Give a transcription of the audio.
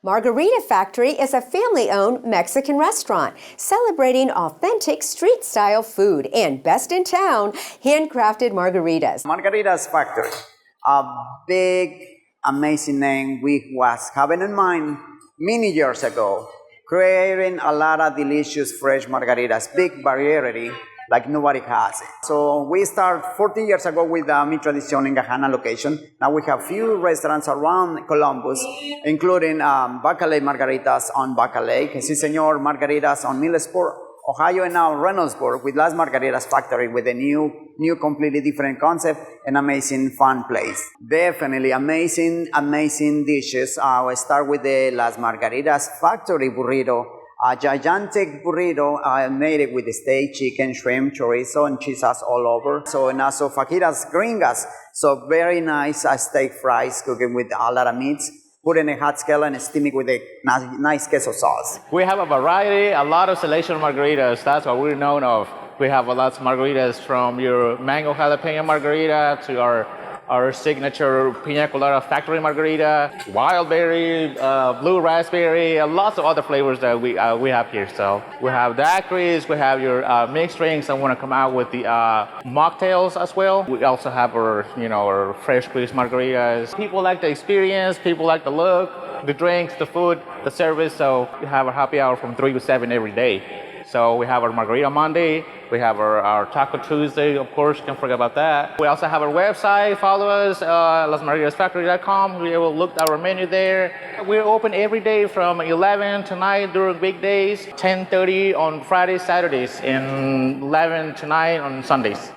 Margarita Factory is a family-owned Mexican restaurant celebrating authentic street-style food and best in town, handcrafted margaritas. Margaritas Factory, a big, amazing name we was having in mind many years ago, creating a lot of delicious fresh margaritas, big variety like nobody has it. So we started 40 years ago with Mi Tradición in Gajana location. Now we have few restaurants around Columbus, including Bacalay Margaritas on Bacalay, Que Si Señor Margaritas on Millersburg, Ohio, and now Reynoldsburg with Las Margaritas Factory with a new completely different concept and amazing fun place. Definitely amazing dishes. We start with the Las Margaritas Factory burrito. A gigantic burrito made it with steak, chicken, shrimp, chorizo, and cheese sauce all over. So, and also fajitas gringas. So very nice steak fries cooking with a lot of meats. Put in a hot scale and steam it with a nice queso sauce. We have a variety, a lot of selection of margaritas. That's what we're known of. We have a lot of margaritas from your mango jalapeno margarita to our signature pina colada factory margarita, wild berry, blue raspberry, lots of other flavors that we have here. So we have daiquiris, we have your mixed drinks, and want to come out with the mocktails as well. We also have our fresh squeezed margaritas. People like the experience, people like the look, the drinks, the food, the service. So we have a happy hour from 3 to 7 every day. So we have our Margarita Monday, we have our Taco Tuesday, of course, can't forget about that. We also have our website, follow us, lasmargaritasfactory.com. We will look at our menu there. We're open every day from 11 to 9 during weekdays, 10:30 on Fridays, Saturdays, and 11 to 9 on Sundays.